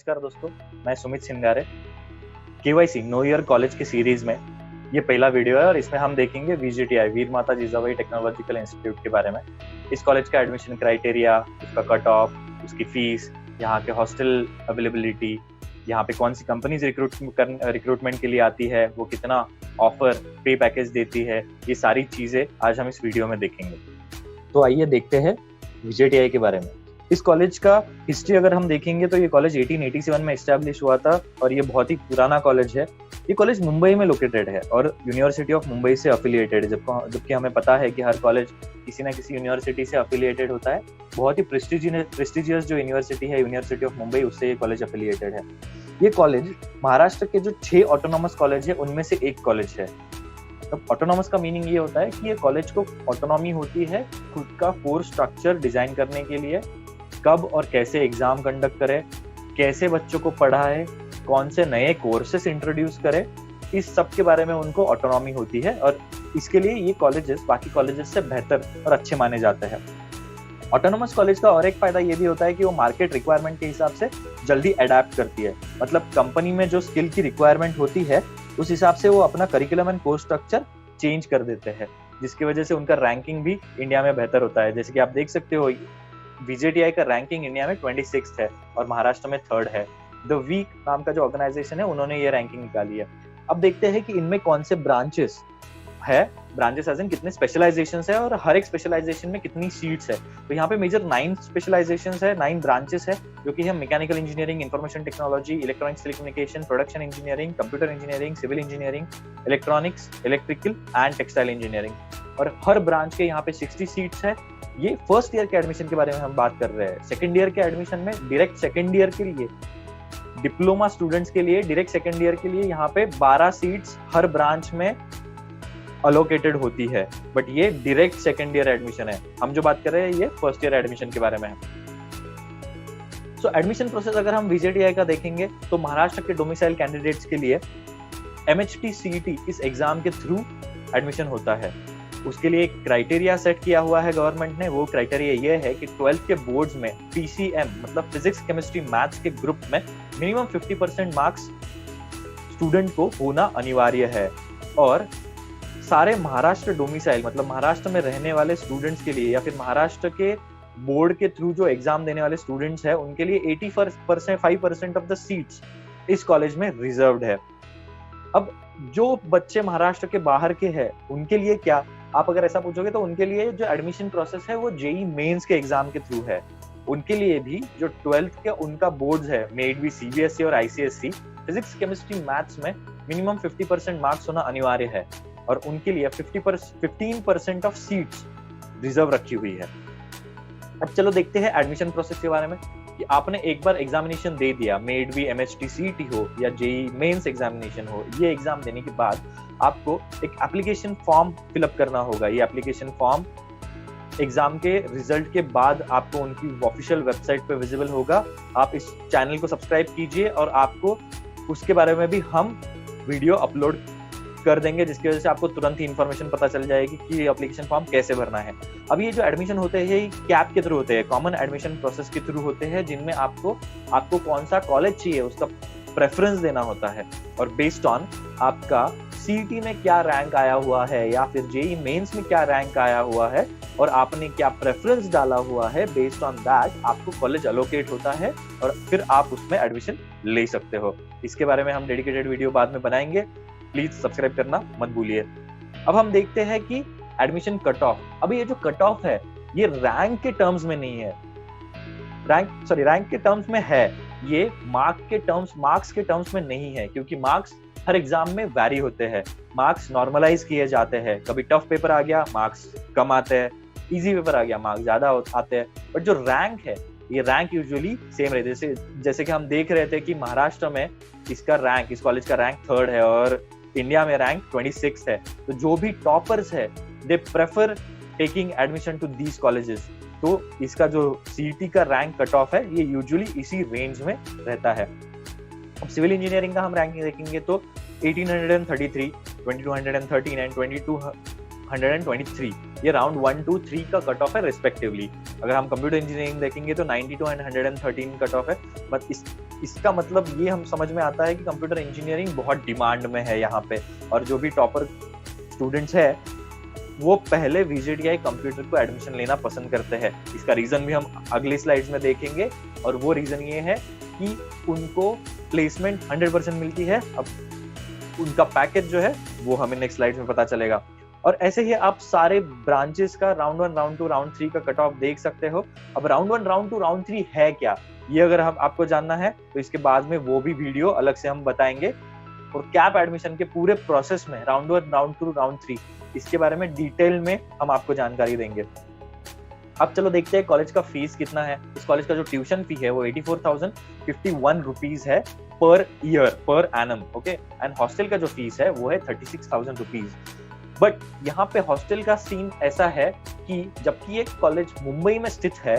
नमस्कार दोस्तों, मैं Sumit Singare. KYC know your college की सीरीज में ये पहला वीडियो है और इसमें हम देखेंगे वीजीटीआई वीर माता जिजाबाई टेक्नोलॉजिकल इंस्टीट्यूट के बारे में। इस कॉलेज का एडमिशन क्राइटेरिया, उसका कट ऑफ, उसकी फीस, यहाँ के हॉस्टल अवेलेबिलिटी, यहाँ पे कौन सी कंपनीज रिक्रूटमेंट के लिए आती है, वो कितना ऑफर पे पैकेज देती है, ये सारी चीजें आज हम इस वीडियो में देखेंगे। तो आइए देखते हैं वीजीटीआई के बारे में। इस कॉलेज का हिस्ट्री अगर हम देखेंगे तो ये कॉलेज 1887 में एस्टैब्लिश हुआ था और ये बहुत ही पुराना कॉलेज है। ये कॉलेज मुंबई में लोकेटेड है और यूनिवर्सिटी ऑफ मुंबई से अफिलिएटेड है, जबकि हमें पता है कि हर कॉलेज किसी ना किसी यूनिवर्सिटी से अफिलिएटेड होता है। बहुत ही प्रेस्टिजियस जो यूनिवर्सिटी है, यूनिवर्सिटी ऑफ मुंबई, उससे ये कॉलेज अफिलिएटेड है। ये कॉलेज महाराष्ट्र के जो 6 ऑटोनॉमस कॉलेज है उनमें से एक कॉलेज है। तो ऑटोनॉमस का मीनिंग ये होता है कि ये कॉलेज को ऑटोनॉमी होती है खुद का कोर्स स्ट्रक्चर डिजाइन करने के लिए, कब और कैसे एग्जाम कंडक्ट करे, कैसे बच्चों को पढ़ाए, कौन से नए कोर्सेस इंट्रोड्यूस करे, इस सब के बारे में उनको ऑटोनॉमी होती है और इसके लिए ये कॉलेजेस बाकी कॉलेजेस से बेहतर और अच्छे माने जाते हैं। ऑटोनॉमस कॉलेज का और एक फायदा ये भी होता है कि वो मार्केट रिक्वायरमेंट के हिसाब से जल्दी अडेप्ट करती है। मतलब कंपनी में जो स्किल की रिक्वायरमेंट होती है उस हिसाब से वो अपना curriculum and course structure change कर देते हैं, जिसकी वजह से उनका रैंकिंग भी इंडिया में बेहतर होता है। जैसे कि आप देख सकते हो, वीजीटीआई का रैंकिंग इंडिया में 26 है और महाराष्ट्र में 3rd है। द वीक नाम का जो ऑर्गेनाइजेशन है उन्होंने ये रैंकिंग निकाली है। अब देखते हैं कि इनमें कौन से ब्रांचेस है, ब्रांचेस एज इन कितने स्पेशलाइजेशंस है और हर एक स्पेशलाइजेशन में कितनी सीट्स है। तो यहाँ पे मेजर 9 स्पेशलाइजेशंस है, 9 ब्रांचेस है, जो कि है mechanical engineering, information technology, electronics telecommunication, production engineering, computer engineering, civil engineering, electronics, electrical and textile engineering. और हर ब्रांच के यहाँ पे 60 सीट्स है। ये फर्स्ट ईयर के एडमिशन के बारे में हम बात कर रहे हैं। सेकेंड ईयर के एडमिशन में डायरेक्ट सेकेंड ईयर के लिए, डिप्लोमा स्टूडेंट्स के लिए डायरेक्ट सेकेंड ईयर के लिए यहाँ पे 12 सीट्स हर ब्रांच में अलोकेटेड होती है, बट ये डायरेक्ट सेकेंड ईयर एडमिशन है। हम जो बात कर रहे हैं ये फर्स्ट ईयर एडमिशन के बारे में है। सो एडमिशन प्रोसेस अगर हम वीजीटीआई का देखेंगे तो महाराष्ट्र के डोमिसाइल कैंडिडेट्स के लिए MHT CET इस एग्जाम के थ्रू एडमिशन होता है। उसके लिए एक क्राइटेरिया सेट किया हुआ है गवर्नमेंट ने। वो क्राइटेरिया ये है कि 12th के बोर्ड्स में PCM मतलब फिजिक्स, केमिस्ट्री, मैथ्स के ग्रुप में मिनिमम 50% मार्क्स स्टूडेंट को होना अनिवार्य है। और सारे महाराष्ट्र डोमिसाइल मतलब महाराष्ट्र में रहने वाले स्टूडेंट्स के लिए या फिर महाराष्ट्र के बोर्ड के थ्रू जो एग्जाम देने वाले स्टूडेंट्स हैं उनके लिए 85% ऑफ द सीट्स इस कॉलेज में रिजर्व्ड है। अब जो बच्चे महाराष्ट्र के बाहर के हैं उनके लिए क्या, आप अगर ऐसा पूछोगे तो उनके लिए जो एडमिशन प्रोसेस है वो जेईई मेंस के एग्जाम के थ्रू है। उनके लिए भी जो 12th के उनका बोर्ड्स है, मे इट बी CBSE और ICSE, फिजिक्स, केमिस्ट्री, मैथ्स में मिनिमम 50% मार्क्स होना अनिवार्य है और उनके लिए 15% ऑफ सीट्स रिजर्व रखी हुई है। अब चलो देखते हैं एडमिशन प्रोसेस के बारे में कि आपने एक बार एग्जामिनेशन दे दिया, may it be MHT CET हो या जेईई मेंस एग्जामिनेशन हो। ये एग्जाम देने के बाद आपको एक एप्लीकेशन फॉर्म फिलअप करना होगा। ये एप्लीकेशन फॉर्म एग्जाम के रिजल्ट के बाद आपको उनकी ऑफिशियल वेबसाइट पे विजिबल होगा। आप इस चैनल को सब्सक्राइब कीजिए और आपको उसके बारे में भी हम वीडियो अपलोड कर देंगे, जिसकी वजह से आपको तुरंत ही इंफॉर्मेशन पता चल जाएगी कि ये एप्लीकेशन फॉर्म कैसे भरना है। अब ये जो एडमिशन होते हैं ये कैप के थ्रू होते हैं, कॉमन एडमिशन प्रोसेस के थ्रू होते हैं, जिनमें आपको कौन सा कॉलेज चाहिए उसका प्रेफरेंस देना होता है और बेस्ड ऑन आपका CET में क्या रैंक आया हुआ है या फिर जेईई मेंस में क्या रैंक आया हुआ है और आपने क्या प्रेफरेंस डाला हुआ है, बेस्ड ऑन दैट आपको कॉलेज अलोकेट होता है और फिर आप उसमें एडमिशन ले सकते हो। इसके बारे में हम डेडिकेटेड वीडियो बाद में बनाएंगे, प्लीज सब्सक्राइब करना मत भूलिए। अब हम देखते हैं कि एडमिशन कट ऑफ। अभी ये जो कट ऑफ है ये रैंक के टर्म्स में नहीं है, रैंक के टर्म्स में है, ये मार्क्स के टर्म्स में नहीं है, क्योंकि मार्क्स हर एग्जाम में वैरी होते हैं। मार्क्स नॉर्मलाइज किए जाते हैं। कभी टफ पेपर आ गया मार्क्स कम आते हैं, इजी पेपर आ गया मार्क्स ज्यादा आते हैं, बट जो रैंक है ये रैंक यूजुअली सेम रहते हैं। जैसे कि हम देख रहे थे कि महाराष्ट्र में इस कॉलेज का रैंक 3rd है और इंडिया में रैंक 26 है। तो जो भी टॉपर्स है they prefer taking admission to these colleges. तो इसका जो CET का रैंक कट ऑफ है ये यूजुअली इसी रेंज में रहता है। अब सिविल इंजीनियरिंग का हम रैंकिंग देखेंगे तो 1833, 2213 एंड 2223 ये राउंड 1 to 3 का कट ऑफ है रिस्पेक्टिवली। अगर हम कंप्यूटर इंजीनियरिंग देखेंगे तो 92 एंड 113 कट ऑफ है, बट इसका मतलब ये हम समझ में आता है कि कंप्यूटर इंजीनियरिंग बहुत डिमांड में है यहाँ पे, और जो भी टॉपर स्टूडेंट्स है वो पहले VJTI कंप्यूटर को एडमिशन लेना पसंद करते हैं। इसका रीजन भी हम अगली स्लाइड्स में देखेंगे, और वो रीजन ये है कि उनको प्लेसमेंट 100% मिलती है। अब उनका पैकेज जो है वो हमें नेक्स्ट स्लाइड में पता चलेगा। और ऐसे ही आप सारे ब्रांचेस का राउंड 1, राउंड 2, राउंड 3 का कट ऑफ देख सकते हो। अब राउंड 1, राउंड 2, राउंड 3 है क्या, ये अगर हम आपको जानना है तो इसके बाद में वो भी वीडियो अलग से हम बताएंगे। और कैप एडमिशन के पूरे प्रोसेस में राउंड 1, राउंड 2, राउंड 3 इसके बारे में डिटेल में हम आपको जानकारी देंगे। अब चलो देखते हैं कॉलेज का फीस कितना है। इस कॉलेज का जो ट्यूशन फी है वो 84,051 रुपीज है per year, per annum, okay. And hostel का जो फीस है वो है 36,000 रुपीज। बट यहाँ पे हॉस्टल का सीन ऐसा है कि जबकि ये कॉलेज मुंबई में स्थित है,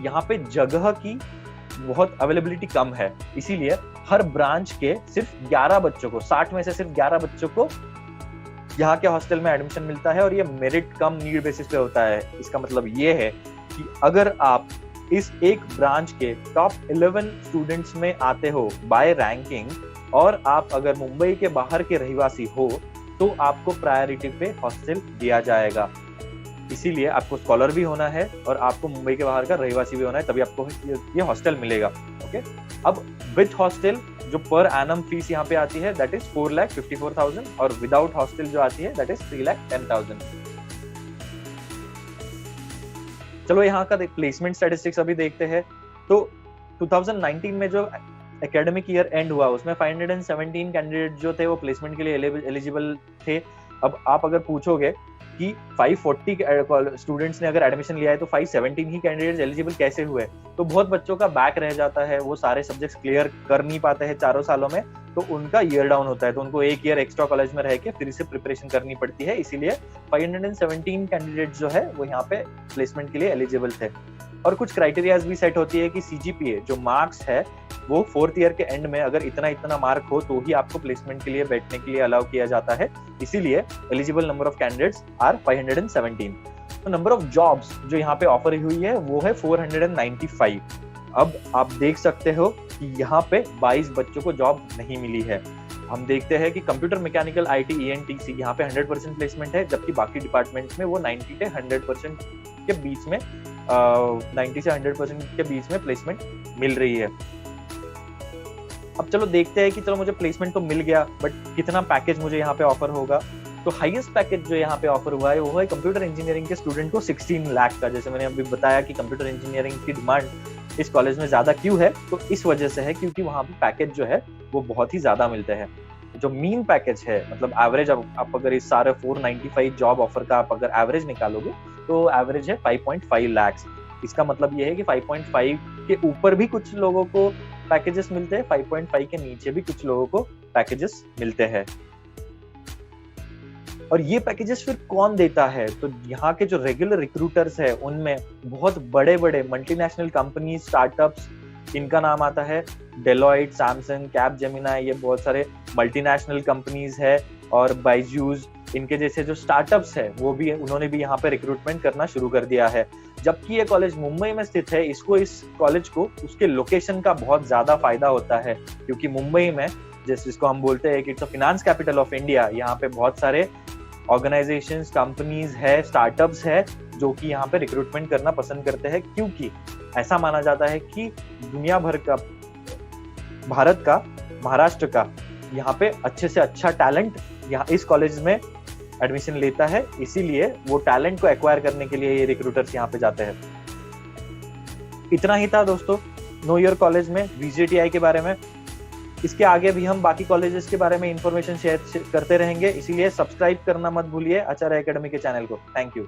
यहाँ पे जगह की बहुत अवेलेबिलिटी कम है, इसीलिए हर ब्रांच के सिर्फ 11 बच्चों को, 60 में से सिर्फ 11 बच्चों को यहाँ के हॉस्टल में एडमिशन मिलता है, और ये मेरिट कम नीड बेसिस पे होता है। इसका मतलब ये है कि अगर आप इस एक ब्रांच के टॉप 11 स्टूडेंट्स में आते हो बाय रैंकिंग, और आप अगर मुंबई के बाहर के रहवासी हो तो आपको प्रायोरिटी पे हॉस्टल दिया जाएगा। इसीलिए आपको स्कॉलर भी होना है और आपको मुंबई के बाहर का रहवासी भी होना है, तभी आपको ये हॉस्टल मिलेगा, ओके। अब विद हॉस्टल जो पर एनम फीस यहाँ पे आती है दैट इज 4,54,000, और विदाउट हॉस्टल जो आती है दैट इज 3,10,000। चलो यहाँ का प्लेसमेंट स्टैटिस्टिक्स अभी देखते हैं। तो 2019 में जो एकेडमिक ईयर एंड हुआ उसमें 517 कैंडिडेट जो थे वो प्लेसमेंट के लिए एलिजिबल थे। अब आप अगर पूछोगे कि 540 स्टूडेंट्स ने अगर एडमिशन लिया है तो 517 ही कैंडिडेट्स एलिजिबल कैसे हुए, तो बहुत बच्चों का बैक रह जाता है, वो सारे सब्जेक्ट्स क्लियर कर नहीं पाते हैं 4 सालों में, तो उनका ईयर डाउन होता है, तो उनको एक ईयर एक्स्ट्रा कॉलेज में रह के फिर से प्रिपरेशन करनी पड़ती है। इसीलिए 517 कैंडिडेट जो है वो यहाँ पे प्लेसमेंट के लिए एलिजिबल थे। और कुछ क्राइटेरियाज भी सेट होती है कि CGPA जो मार्क्स है वो 4th ईयर के एंड में अगर इतना मार्क हो तो ही आपको प्लेसमेंट के लिए बैठने के लिए अलाउ किया जाता है। इसीलिए eligible number of candidates are 517। तो नंबर ऑफ जॉब्स जो यहाँ पे ऑफर हुई है वो है 495। अब आप देख सकते हो कि यहाँ पे 22 बच्चों को जॉब नहीं मिली है। हम देखते हैं कि कंप्यूटर मैकेनिकल, IT, ENTC यहाँ पे 100% प्लेसमेंट है, जबकि बाकी डिपार्टमेंट्स में वो 90 से 100% के बीच में 90 से 100% के बीच में प्लेसमेंट मिल रही है। अब चलो देखते हैं कि चलो मुझे प्लेसमेंट तो मिल गया, बट कितना पैकेज मुझे यहाँ पे ऑफर होगा। तो हाईएस्ट पैकेज जो यहाँ पे ऑफर हुआ है वो है कंप्यूटर इंजीनियरिंग के स्टूडेंट को 16 लाख का। जैसे मैंने अभी बताया कि कंप्यूटर इंजीनियरिंग की डिमांड इस कॉलेज में ज्यादा क्यों है, तो इस वजह से है क्योंकि वहाँ पे पैकेज जो है वो बहुत ही ज्यादा मिलते हैं। जो मीन पैकेज है, मतलब एवरेज, आप अगर इस सारे 495 जॉब ऑफर का आप अगर एवरेज निकालोगे तो एवरेज है 5.5 लाख। इसका मतलब ये है कि 5.5 के ऊपर भी कुछ लोगों को पैकेजेस मिलते हैं, 5.5 के नीचे भी कुछ लोगों को पैकेजेस मिलते हैं। और ये पैकेजेस फिर कौन देता है, तो यहाँ के जो रेगुलर रिक्रूटर्स है उनमें बहुत बड़े बड़े मल्टीनेशनल कंपनी, स्टार्टअप्स, इनका नाम आता है डेलॉइट, सैमसंग, कैपजेमिनी, ये बहुत सारे मल्टीनेशनल कंपनीज है। और बायजूस, इनके जैसे जो स्टार्टअप्स है वो भी, उन्होंने भी यहाँ पे रिक्रूटमेंट करना शुरू कर दिया है। जबकि ये कॉलेज मुंबई में स्थित है, इस कॉलेज को उसके लोकेशन का बहुत ज्यादा फायदा होता है, क्योंकि मुंबई में जैसे जिसको हम बोलते हैं कि it's a finance capital of India, यहाँ पे बहुत सारे ऑर्गेनाइजेशंस, कंपनीज है, स्टार्टअप्स है जो कि यहाँ पे रिक्रूटमेंट करना पसंद करते हैं, क्योंकि ऐसा माना जाता है कि दुनिया भर का, भारत का, महाराष्ट्र का यहाँ पे अच्छे से अच्छा टैलेंट यहाँ इस कॉलेज में एडमिशन लेता है। इसीलिए वो टैलेंट को एक्वायर करने के लिए ये रिक्रूटर्स यहाँ पे जाते हैं। इतना ही था दोस्तों नो योर कॉलेज में VJTI के बारे में। इसके आगे भी हम बाकी कॉलेजेस के बारे में इंफॉर्मेशन शेयर करते रहेंगे, इसीलिए सब्सक्राइब करना मत भूलिए आचार्य एकेडमी के चैनल को। Thank you.